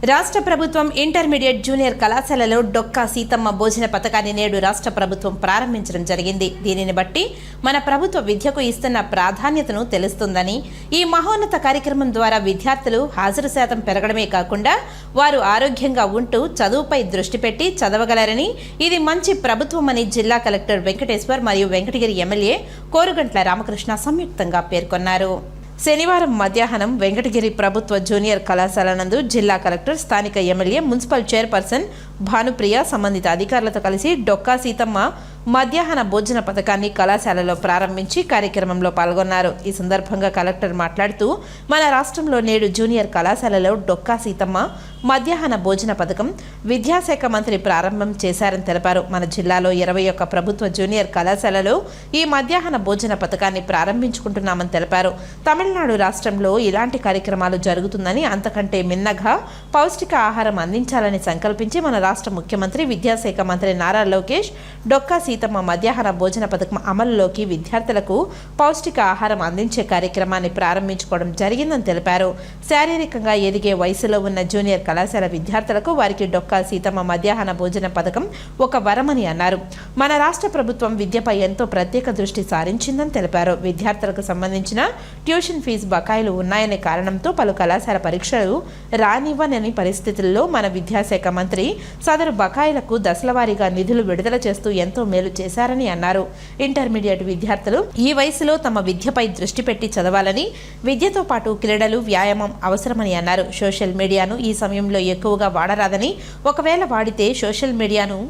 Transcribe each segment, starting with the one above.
రాష్ట్ర ప్రభుత్వం intermediate junior కళాశాలలో డొక్కా సీతమ్మ భోజన పథకాన్ని నేడు రాష్ట్ర ప్రభుత్వం ప్రారంభించడం జరిగింది. దీనిని బట్టి మన ప్రభుత్వ విద్యకు ఇస్తున్న ప్రాధాన్యతను తెలుస్తుందని, ఈ మహోన్నత కార్యక్రమం ద్వారా విద్యార్థులు హాజరు శాతం పెరగడమే కాకుండా వారు ఆరోగ్యంగా ఉంటూ చదువుపై దృష్టి పెట్టి చదవగలరని, ఇది మంచి ప్రభుత్వమని జిల్లా కలెక్టర్ వెంకటేశ్వర్ మరియు వెంకటగిరి ఎమ్మెల్యే కోరుగంట్ల రామకృష్ణ సంయుక్తంగా పేర్కొన్నారు. శనివారం మధ్యాహ్నం వెంకటగిరి ప్రభుత్వ జూనియర్ కళాశాల నందు జిల్లా కలెక్టర్, స్థానిక ఎమ్మెల్యే, మున్సిపల్ చైర్పర్సన్ భానుప్రియ సంబంధిత అధికారులతో కలిసి డొక్కా సీతమ్మ మధ్యాహ్న భోజన పథకాన్ని కళాశాలలో ప్రారంభించి కార్యక్రమంలో పాల్గొన్నారు. ఈ సందర్భంగా కలెక్టర్ మాట్లాడుతూ, మన రాష్ట్రంలో నేడు జూనియర్ కళాశాలలో డొక్కా సీతమ్మ మధ్యాహ్న భోజన పథకం విద్యాశాఖ మంత్రి ప్రారంభం చేశారని తెలిపారు. మన జిల్లాలో 21 ప్రభుత్వ జూనియర్ కళాశాలలో ఈ మధ్యాహ్న భోజన పథకాన్ని ప్రారంభించుకుంటున్నామని తెలిపారు. తమిళనాడు రాష్ట్రంలో ఇలాంటి కార్యక్రమాలు జరుగుతుందని, అంతకంటే మిన్నగా పౌష్టిక ఆహారం అందించాలని సంకల్పించి మన రాష్ట్ర ముఖ్యమంత్రి, విద్యాశాఖ మంత్రి నారా లోకేష్ డొక్కా సీతమ్మ మధ్యాహ్న భోజన పథకం అమలులోకి విద్యార్థులకు పౌష్టిక ఆహారం అందించే కార్యక్రమాన్ని ప్రారంభించుకోవడం జరిగిందని తెలిపారు. శారీరకంగా ఎదిగే వయసులో ఉన్న జూనియర్ కళాశాల విద్యార్థులకు వారికి డొక్కా సీతమ్మ మధ్యాహ్న భోజన పథకం ఒక వరమని అన్నారు. మన రాష్ట్ర ప్రభుత్వం విద్యపై ఎంతో ప్రత్యేక దృష్టి సారించిందని తెలిపారు. విద్యార్థులకు సంబంధించిన ట్యూషన్ ఫీజు బకాయిలు ఉన్నాయనే కారణంతో పలు కళాశాల పరీక్షలు రానివ్వనని పరిస్థితుల్లో మన విద్యాశాఖ మంత్రి సదరు బకాయిలకు దశలవారీగా నిధులు విడుదల చేస్తూ ఎంతో మేలు చేశారని అన్నారు. ఇంటర్మీడియట్ విద్యార్థులు ఈ వయసులో తమ విద్యపై దృష్టి పెట్టి చదవాలని, విద్యతో పాటు క్రీడలు, వ్యాయామం అవసరమని అన్నారు. సోషల్ మీడియాను ఈ సమయంలో ఎక్కువగా వాడరాదని, ఒకవేళ వాడితే సోషల్ మీడియాను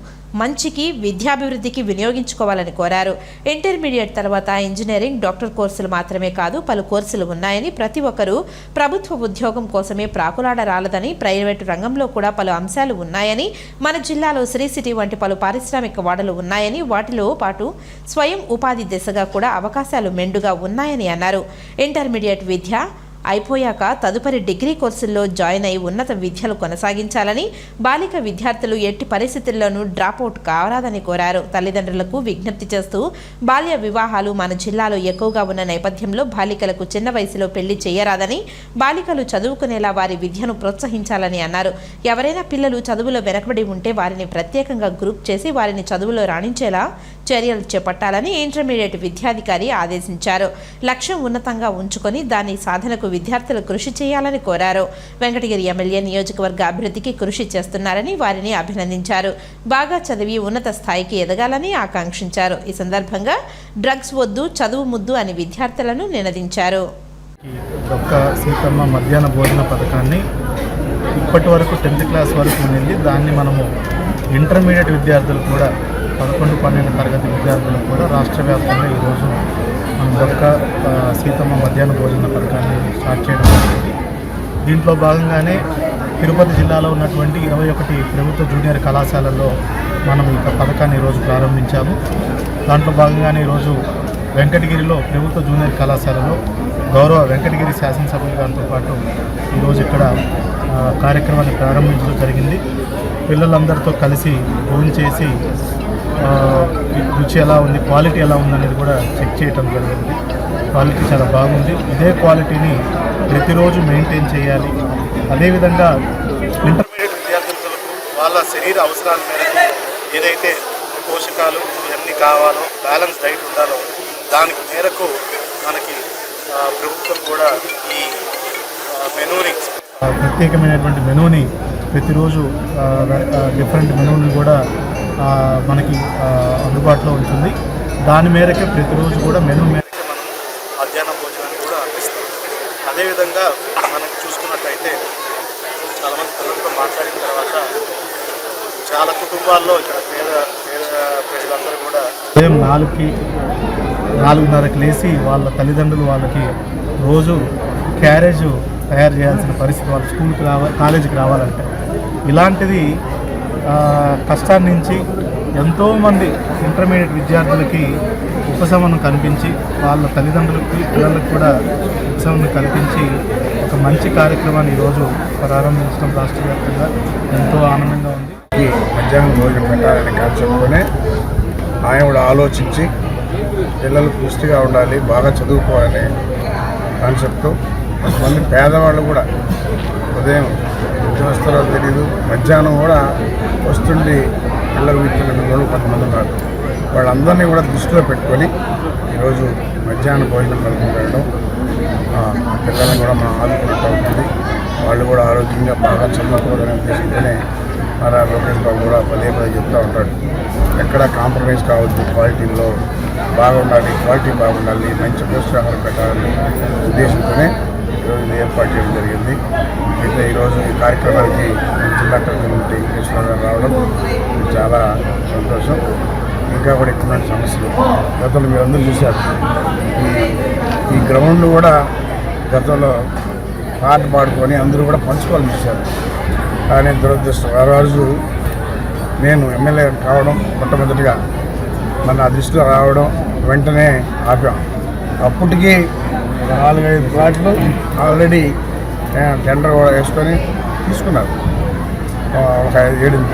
మంచికి, విద్యాభివృద్ధికి వినియోగించుకోవాలని కోరారు. ఇంటర్మీడియట్ తర్వాత ఇంజనీరింగ్, డాక్టర్ కోర్సులు మాత్రమే కాదు, పలు కోర్సులు ఉన్నాయని, ప్రతి ఒక్కరూ ప్రభుత్వ ఉద్యోగం కోసమే ప్రాకులాడ రాలదని, ప్రైవేటు రంగంలో కూడా పలు అంశాలు ఉన్నాయని, మన జిల్లాలో శ్రీ సిటీ వంటి పలు పారిశ్రామిక వాడలు ఉన్నాయని, వాటిలో పాటు స్వయం ఉపాధి దిశగా కూడా అవకాశాలు మెండుగా ఉన్నాయని అన్నారు. ఇంటర్మీడియట్ విద్య అయిపోయాక తదుపరి డిగ్రీ కోర్సుల్లో జాయిన్ అయి ఉన్నత విద్యలు కొనసాగించాలని, బాలిక విద్యార్థులు ఎట్టి పరిస్థితుల్లోనూ డ్రాప్అవుట్ కావరాదని కోరారు. తల్లిదండ్రులకు విజ్ఞప్తి చేస్తూ, బాల్య వివాహాలు మన జిల్లాలో ఎక్కువగా ఉన్న నేపథ్యంలో బాలికలకు చిన్న వయసులో పెళ్లి చేయరాదని, బాలికలు చదువుకునేలా వారి విద్యను ప్రోత్సహించాలని అన్నారు. ఎవరైనా పిల్లలు చదువులో వెనకబడి ఉంటే వారిని ప్రత్యేకంగా గ్రూప్ చేసి వారిని చదువులో రాణించేలా చర్యలు చేపట్టాలని ఇంటర్మీడియట్ విద్యాధికారి ఆదేశించారు. లక్ష్యం ఉన్నతంగా ఉంచుకొని దాని సాధనకు విద్యార్థులు కృషి చేయాలని కోరారు. వెంకటగిరి ఎమ్మెల్యే నియోజకవర్గ అభివృద్ధికి కృషి చేస్తున్నారని వారిని అభినందించారు. బాగా చదివి ఉన్నత స్థాయికి ఎదగాలని ఆకాంక్షించారు. ఈ సందర్భంగా డ్రగ్స్ వద్దు, చదువు ముద్దు అని విద్యార్థులను నినదించారు. డొక్కా సీతమ్మ మధ్యాహ్న భోజన పథకాన్ని ఇప్పటి వరకు 10th క్లాస్ వరకు ఉన్నది. దాన్ని మనము ఇంటర్మీడియట్ విద్యార్థులు కూడా 11, 12 తరగతి విద్యార్థులకు కూడా రాష్ట్ర వ్యాప్తంగా ఈరోజు మనం డొక్కా సీతమ్మ మధ్యాహ్న భోజన పథకాన్ని స్టార్ట్ చేయడం జరిగింది. దీంట్లో భాగంగానే తిరుపతి జిల్లాలో ఉన్నటువంటి 21 ప్రభుత్వ జూనియర్ కళాశాలల్లో మనం ఈ పథకాన్ని ఈరోజు ప్రారంభించాము. దాంట్లో భాగంగానే ఈరోజు వెంకటగిరిలో ప్రభుత్వ జూనియర్ కళాశాలలో గౌరవ వెంకటగిరి శాసనసభ్యుల గారితో పాటు ఈరోజు ఇక్కడ కార్యక్రమాన్ని ప్రారంభించడం జరిగింది. పిల్లలందరితో కలిసి భోజనం చేసి రుచి ఎలా ఉంది, క్వాలిటీ ఎలా ఉంది అనేది కూడా చెక్ చేయటం జరిగింది. క్వాలిటీ చాలా బాగుంది. ఇదే క్వాలిటీని ప్రతిరోజు మెయింటైన్ చేయాలి. అదేవిధంగా ఇంటర్మీడియట్ విద్యార్థులకు వాళ్ళ శరీర అవసరాల మేరకు ఏదైతే పోషకాలు ఇవన్నీ కావాలో, బ్యాలెన్స్ డైట్ ఉండాలో దానికి మేరకు మనకి ప్రభుత్వం కూడా ఈ మెనూని, ప్రత్యేకమైనటువంటి మెనూని ప్రతిరోజు డిఫరెంట్ మెనూని కూడా మనకి అందుబాటులో ఉంటుంది. దాని మేరకే ప్రతిరోజు కూడా మెనూ మేరకే మనం మధ్యాహ్న భోజనాన్ని కూడా అందిస్తాం. అదేవిధంగా మనం చూసుకున్నట్టయితే చాలామంది పిల్లలతో మాట్లాడిన తర్వాత చాలా కుటుంబాల్లో ఇక్కడ పేద ప్రజలందరూ కూడా ఉదయం 4కి 4:30కి లేచి వాళ్ళ తల్లిదండ్రులు వాళ్ళకి రోజు క్యారేజ్ తయారు చేయాల్సిన పరిస్థితి, వాళ్ళు స్కూల్కి కాలేజీకి రావాలంటే. ఇలాంటిది కష్టాన్ని నుంచి ఎంతోమంది ఇంటర్మీడియట్ విద్యార్థులకి ఉపశమనం కల్పించి, వాళ్ళ తల్లిదండ్రులకి, పిల్లలకు కూడా ఉపశమనం కల్పించి ఒక మంచి కార్యక్రమాన్ని ఈరోజు ప్రారంభించడం రాష్ట్ర వ్యాప్తంగా ఎంతో ఆనందంగా ఉంది. ఈ మధ్యాహ్నం భోజనం పెట్టాలనే కాన్సెప్ట్తోనే ఆయన ఆలోచించి పిల్లలు పుష్టిగా ఉండాలి, బాగా చదువుకోవాలి కాన్సెప్ట్. మళ్ళీ పేదవాళ్ళు కూడా ఉదయం నుంచి వస్తారో తెలియదు. మధ్యాహ్నం కూడా వస్తుండి పిల్లలు వీటిన వాళ్ళు కొంతమంది ఉన్నారు. వాళ్ళందరినీ కూడా దృష్టిలో పెట్టుకొని ఈరోజు మధ్యాహ్నం భోజనం కలుపుకుంటూ పిల్లల్ని కూడా మనం ఆదుకున్నట్టు అవుతుంది. వాళ్ళు కూడా ఆరోగ్యంగా బాగా చదువుకోవాలనే ఉద్దేశంతోనే మన లోకేష్ బాబు కూడా పదే చెప్తూ ఉంటాడు, ఎక్కడ కాంప్రమైజ్ కావద్దు, క్వాలిటీలో బాగుండాలి, క్వాలిటీ బాగుండాలి, మంచి పోషకాహారం పెట్టాలని ఉద్దేశంతోనే ఈరోజు ఇది ఏర్పాటు చేయడం జరిగింది. అయితే ఈరోజు ఈ కార్యక్రమానికి జిల్లా కలెక్టర్ వెంకటేశ్వర గారు రావడం చాలా సంతోషం. ఇంకా కూడా ఇక్కడ సమస్యలు గతంలో మీరందరూ చూశారు. ఈ గ్రౌండ్ కూడా గతంలో పాట పాడుకొని అందరూ కూడా పంచుకోవాలని చూశారు. కానీ దురదృష్టం ఆ రోజు నేను ఎమ్మెల్యే కావడం మొట్టమొదటిగా మన దృష్టిలో రావడం వెంటనే ఆపాం. అప్పటికి 4-5 ప్లాట్లు ఆల్రెడీ టెండర్ కూడా వేసుకొని తీసుకున్నారు. ఒక 7-8